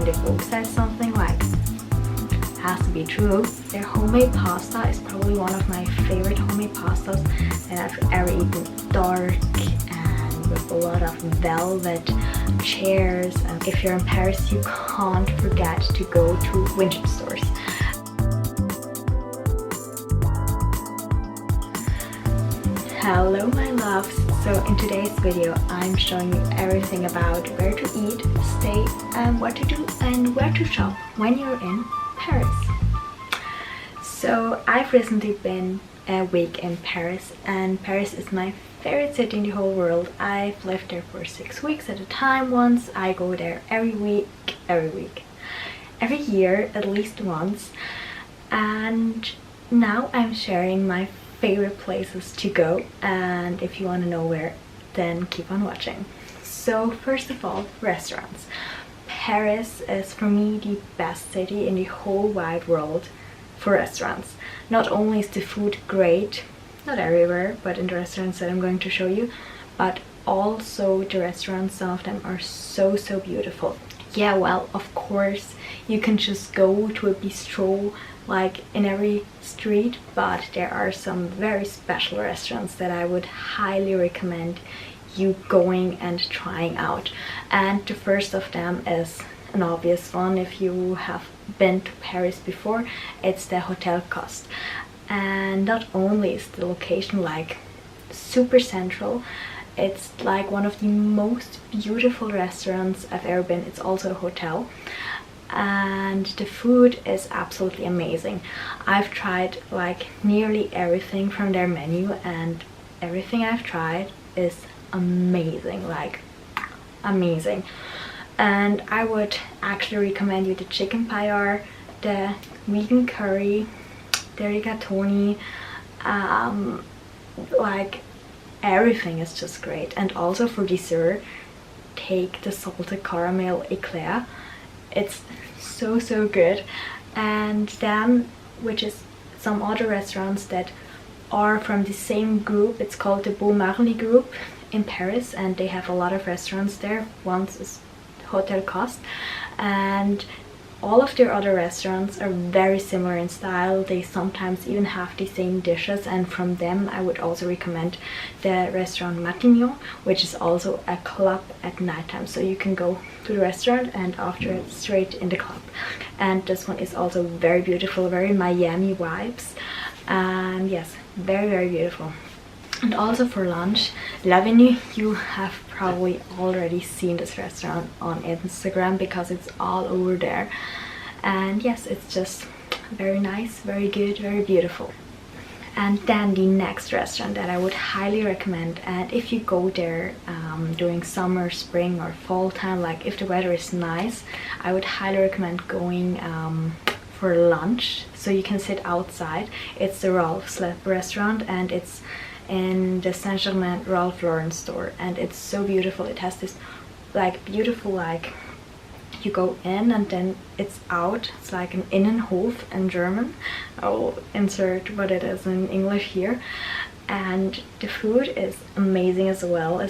they both said something like, has to be true. Their homemade pasta is probably one of my favorite homemade pastas that I've ever eaten. Dark and with a lot of velvet chairs. And if you're in Paris, you can't forget to go to vintage stores. Hello my loves! So in today's video I'm showing you everything about where to eat, stay, and what to do and where to shop when you're in Paris. So I've recently been a week in Paris, and Paris is my favorite city in the whole world. I've lived there for 6 weeks at a time once. I go there every year at least once, and now I'm sharing my favorite places to go, and if you want to know where, then keep on watching. So first of all, restaurants. Paris is for me the best city in the whole wide world for restaurants. Not only is the food great, not everywhere, but in the restaurants that I'm going to show you, but also the restaurants, some of them are so beautiful. Yeah, well, of course you can just go to a bistro like in every street, but there are some very special restaurants that I would highly recommend you going and trying out. And the first of them is an obvious one if you have been to Paris before. It's the Hotel Cost. And not only is the location like super central, it's like one of the most beautiful restaurants I've ever been. It's also a hotel, and the food is absolutely amazing. I've tried like nearly everything from their menu, and everything I've tried is amazing, like amazing. And I would actually recommend you the chicken paella, the vegan curry, the rigatoni, like everything is just great. And also for dessert, take the salted caramel eclair. It's so good. And then, which is some other restaurants that are from the same group, it's called the Beau Marly group in Paris, and they have a lot of restaurants there. Once is Hotel Cost, and all of their other restaurants are very similar in style. They sometimes even have the same dishes, and from them I would also recommend the restaurant Matignon, which is also a club at nighttime. So you can go to the restaurant and after it straight in the club. And this one is also very beautiful, very Miami vibes, and yes, very beautiful. And also for lunch, L'Avenue, you have probably already seen this restaurant on Instagram because it's all over there. And yes, it's just very nice, very good, very beautiful. And then the next restaurant that I would highly recommend, and if you go there during summer, spring or fall time, like if the weather is nice, I would highly recommend going for lunch so you can sit outside. It's the Ralph's restaurant, and it's in the Saint Germain Ralph Lauren store, and it's so beautiful. It has this like beautiful, like you go in and then it's out. It's like an Innenhof in German. I'll insert what it is in English here. And the food is amazing as well.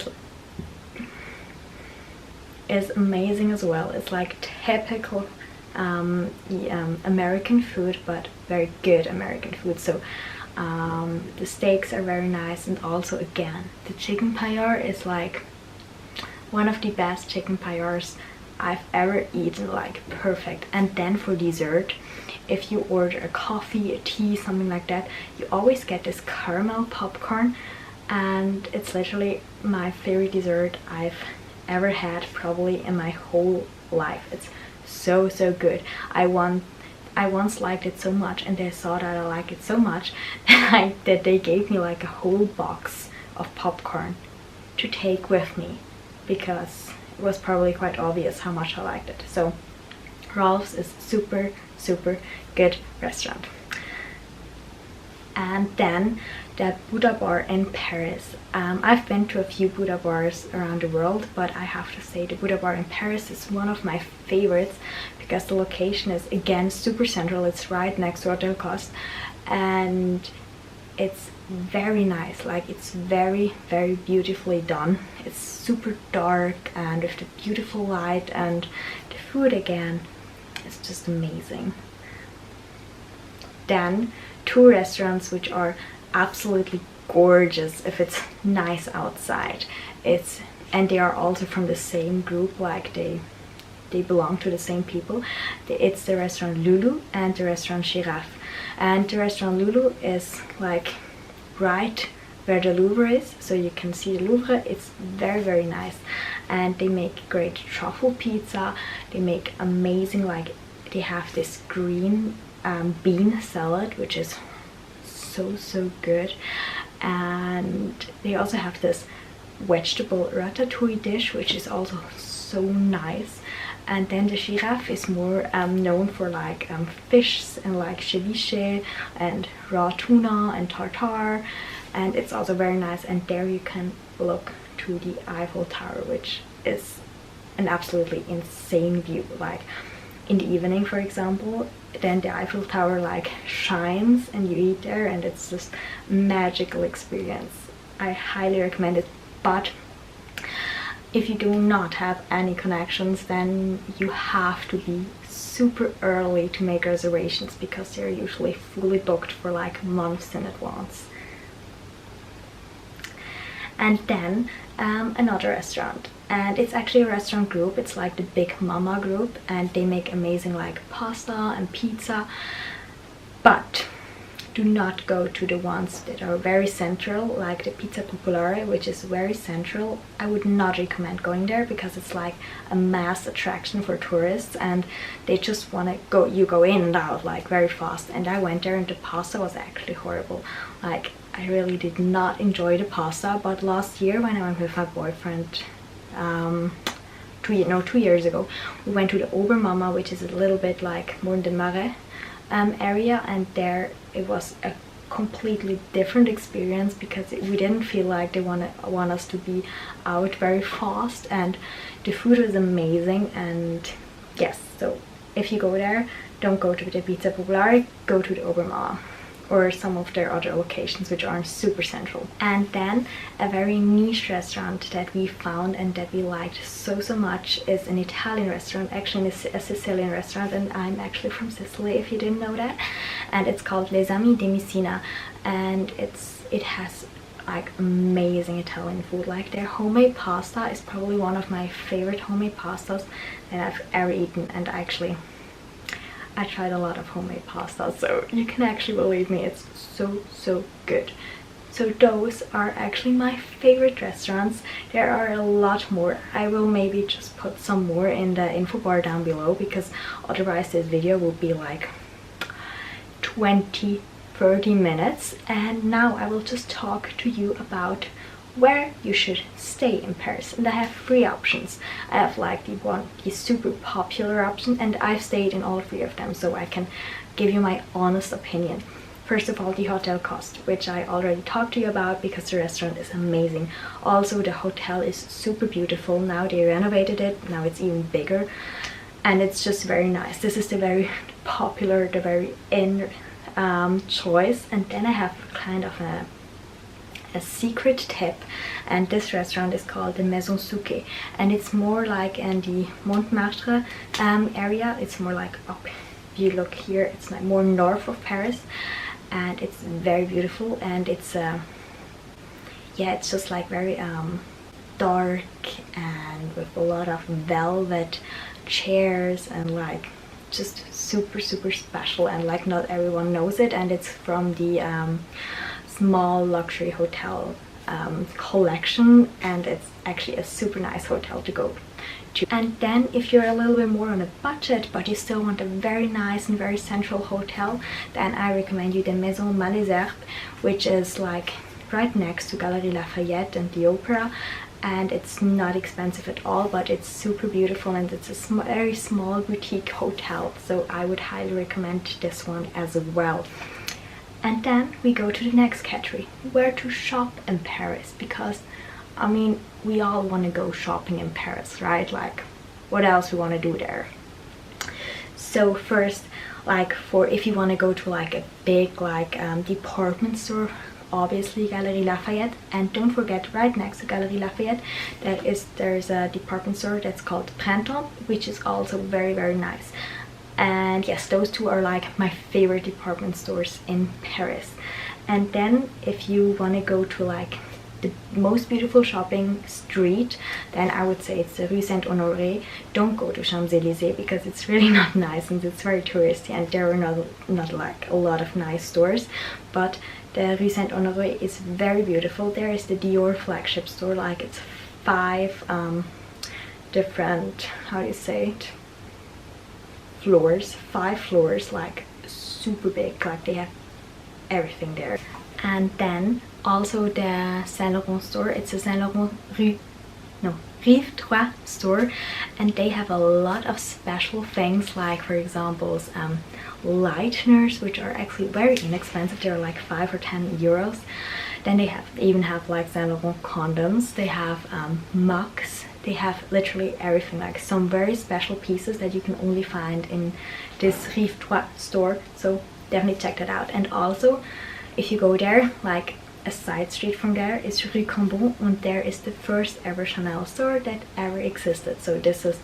It's amazing as well. It's like typical American food, but very good American food. So the steaks are very nice, and also again the chicken paella is like one of the best chicken paellas I've ever eaten, like perfect. And then for dessert, if you order a coffee, a tea, something like that, you always get this caramel popcorn, and it's literally my favorite dessert I've ever had probably in my whole life. It's so good. I once liked it so much, and they saw that I like it so much that they gave me like a whole box of popcorn to take with me, because it was probably quite obvious how much I liked it. So Ralph's is super good restaurant. And then the Buddha bar in Paris. I've been to a few Buddha bars around the world, but I have to say the Buddha bar in Paris is one of my favorites because the location is again super central. It's right next to Hotel Cost, and it's very nice, like it's very beautifully done. It's super dark and with the beautiful light, and the food again, it's just amazing. Then two restaurants which are absolutely gorgeous if it's nice outside. And they are also from the same group, like they belong to the same people. It's the restaurant Loulou and the restaurant Girafe. And the restaurant Loulou is like right where the Louvre is, so you can see the Louvre. It's very nice, and they make great truffle pizza. They make amazing, like they have this green bean salad which is so good, and they also have this vegetable ratatouille dish which is also so nice. And then the Girafe is more known for like fish and like ceviche and raw tuna and tartare, and it's also very nice. And there you can look to the Eiffel Tower, which is an absolutely insane view. Like in the evening, for example, then the Eiffel Tower like shines and you eat there, and it's just magical experience. I highly recommend it. But if you do not have any connections, then you have to be super early to make reservations, because they're usually fully booked for like months in advance. And then another restaurant, and it's actually a restaurant group. It's like the Big Mama group, and they make amazing like pasta and pizza. But do not go to the ones that are very central, like the Pizza Popolare, which is very central. I would not recommend going there, because it's like a mass attraction for tourists, and they just want to go, you go in and out like very fast. And I went there and the pasta was actually horrible. Like I really did not enjoy the pasta. But last year when I went with my boyfriend, 2 years ago, we went to the Obermamma, which is a little bit like more in the Marais area, and there it was a completely different experience, because we didn't feel like they want us to be out very fast, and the food was amazing. And yes, so if you go there, don't go to the Pizza Popolare, go to the Obermamma or some of their other locations which aren't super central. And then a very niche restaurant that we found and that we liked so much is an Italian restaurant, actually a Sicilian restaurant, and I'm actually from Sicily if you didn't know that. And it's called Les Amis de Messina, and it has like amazing Italian food. Like their homemade pasta is probably one of my favorite homemade pastas that I've ever eaten. And I tried a lot of homemade pasta, so you can actually believe me, it's so good. So those are actually my favorite restaurants. There are a lot more. I will maybe just put some more in the info bar down below, because otherwise this video will be like 20-30 minutes. And now I will just talk to you about where you should stay in Paris. And I have 3 options. I have like the super popular option, and I've stayed in all 3 of them, so I can give you my honest opinion. First of all, the hotel cost, which I already talked to you about, because the restaurant is amazing. Also, the hotel is super beautiful. Now they renovated it, now it's even bigger, and it's just very nice. This is the very popular, the very in choice. And then I have kind of a secret tip, and this restaurant is called the Maison Souquet, and it's more like in the Montmartre area. It's more like up, if you look here, it's like more north of Paris, and it's very beautiful. And it's yeah, it's just like very dark, and with a lot of velvet chairs, and like just super special, and like not everyone knows it. And it's from the small luxury hotel collection, and it's actually a super nice hotel to go to. And then if you're a little bit more on a budget, but you still want a very nice and very central hotel, then I recommend you the Maison Malesherbes, which is like right next to Galerie Lafayette and the Opera. And it's not expensive at all, but it's super beautiful, and it's a very small boutique hotel, so I would highly recommend this one as well. And then we go to the next category, where to shop in Paris, because I mean, we all want to go shopping in Paris, right? Like, what else we want to do there? So first, like for if you want to go to like a big like department store, obviously Galerie Lafayette. And don't forget, right next to Galerie Lafayette there's a department store that's called Printemps, which is also very, very nice. And yes, those two are like my favorite department stores in Paris. And then if you want to go to like the most beautiful shopping street, then I would say it's the Rue Saint Honoré. Don't go to Champs-Élysées because it's really not nice and it's very touristy, and there are not like a lot of nice stores. But the Rue Saint Honoré is very beautiful. There is the Dior flagship store, like it's 5 different, how do you say it, floors, 5 floors, like super big, like they have everything there. And then also the Saint Laurent store, it's a Saint Laurent Rive 3 store, and they have a lot of special things, like for example lighteners, which are actually very inexpensive. They're like 5 or 10 euros. Then they even have like Saint Laurent condoms, they have mugs, they have literally everything, like some very special pieces that you can only find in this Rive 3 store. So definitely check that out. And also if you go there, like a side street from there is Rue Cambon, and there is the first ever Chanel store that ever existed. So this is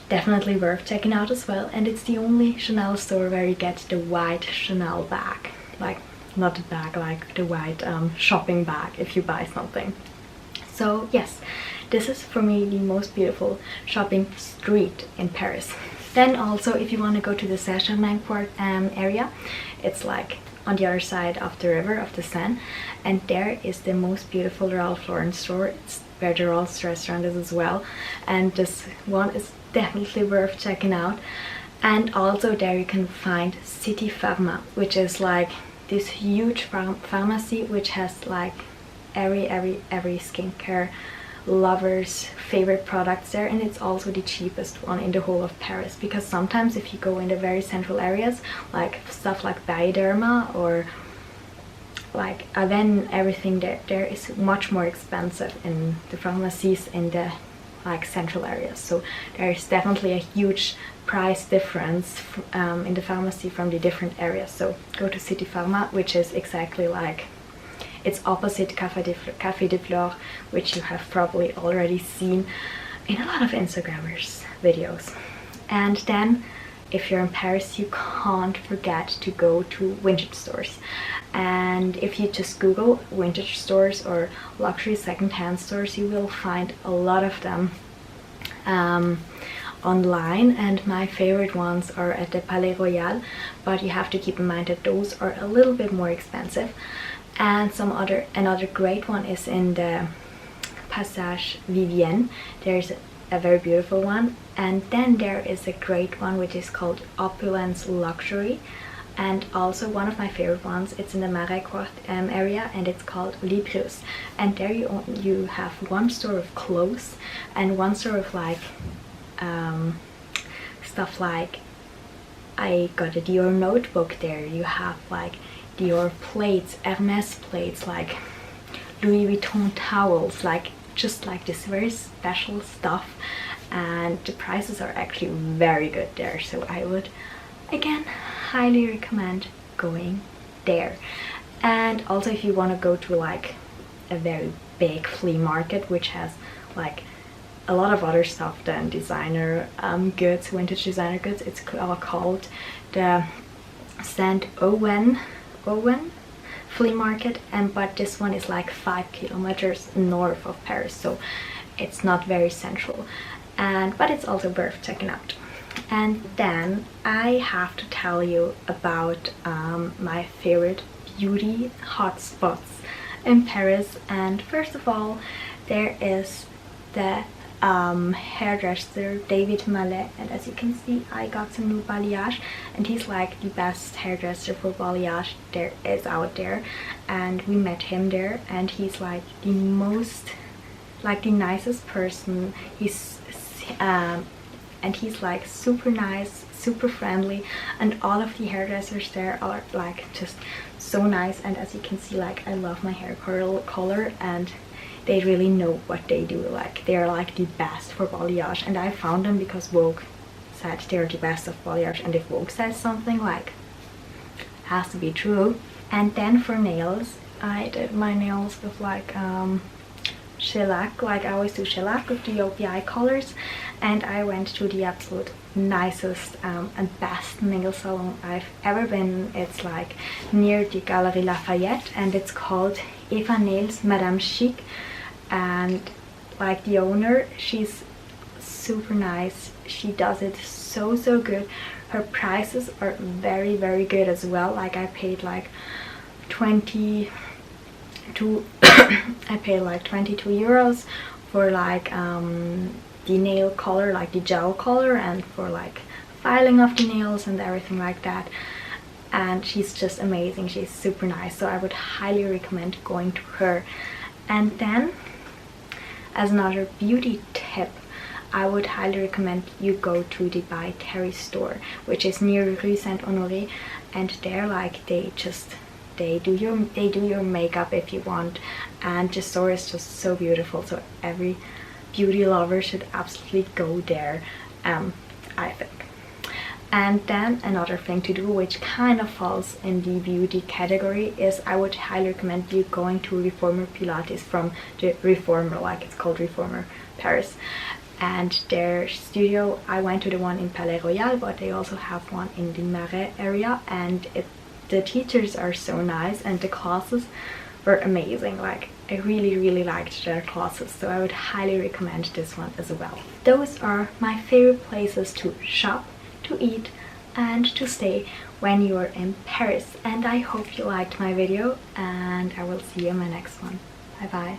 definitely worth checking out as well. And it's the only Chanel store where you get the white Chanel bag, like not the bag, like the white shopping bag if you buy something. So yes, this is for me the most beautiful shopping street in Paris. Then also if you want to go to the Saint-Germain area, it's like on the other side of the river, of the Seine, and there is the most beautiful Ralph Lauren store. It's where the Rolls restaurant is as well, and this one is definitely worth checking out. And also there you can find City Pharma, which is like this huge pharmacy which has like every skincare lover's favorite products there, and it's also the cheapest one in the whole of Paris, because sometimes if you go in the very central areas, like stuff like Bioderma or like Aven, everything there is much more expensive in the pharmacies in the like central areas. So there is definitely a huge price difference in the pharmacy from the different areas. So go to City Pharma, which is exactly like, it's opposite Café de Flore, which you have probably already seen in a lot of Instagrammers videos. And then if you're in Paris, you can't forget to go to vintage stores. And if you just Google vintage stores or luxury second-hand stores, you will find a lot of them online, and my favorite ones are at the Palais Royal, but you have to keep in mind that those are a little bit more expensive. And another great one is in the Passage Vivienne. There's a very beautiful one. And then there is a great one which is called Opulent Luxury, and also one of my favorite ones, it's in the Marais area, and it's called Olibrius. And there you have one store of clothes and one store of like stuff, like I got a Dior notebook there. You have like Dior plates, Hermes plates, like Louis Vuitton towels, like just like this very special stuff, and the prices are actually very good there. So I would again highly recommend going there. And also if you want to go to like a very big flea market which has like a lot of other stuff than designer goods, vintage designer goods, it's called the Saint Ouen flea market, but this one is like 5 kilometers north of Paris, so it's not very central, but it's also worth checking out. And then I have to tell you about my favorite beauty hotspots in Paris. And first of all, there is the hairdresser David Mallet, and as you can see I got some new balayage, and he's like the best hairdresser for balayage there is out there, and we met him there, and he's like the nicest person. And he's like super nice, super friendly, and all of the hairdressers there are like just so nice. And as you can see, like I love my hair color, and they really know what they do. Like they're like the best for balayage, and I found them because Vogue said they're the best of Balearic, and if Vogue says something, like, has to be true. And then for nails, I did my nails with like shellac, like I always do shellac with the OPI colors, and I went to the absolute nicest and best nail salon I've ever been. It's like near the Galerie Lafayette, and it's called Eva Nails Madame Chic, and like the owner, she's super nice. She does it so good. Her prices are very good as well. Like I paid like 22 I paid like 22 euros for like the nail color, like the gel color, and for like filing of the nails and everything like that. And she's just amazing. She's super nice, so I would highly recommend going to her. And then, as another beauty tip, I would highly recommend you go to the By Terry store, which is near Rue Saint Honoré, and there like they do your makeup if you want, and the store is just so beautiful. So every beauty lover should absolutely go there, I think. And then another thing to do, which kind of falls in the beauty category, is I would highly recommend you going to Reformer Pilates from the Reformer, like it's called Reformer Paris. And their studio, I went to the one in Palais Royal, but they also have one in the Marais area, and the teachers are so nice, and the classes were amazing. Like I really liked their classes, so I would highly recommend this one as well. Those are my favorite places to shop, to eat, and to stay when you're in Paris. And I hope you liked my video, and I will see you in my next one. Bye bye.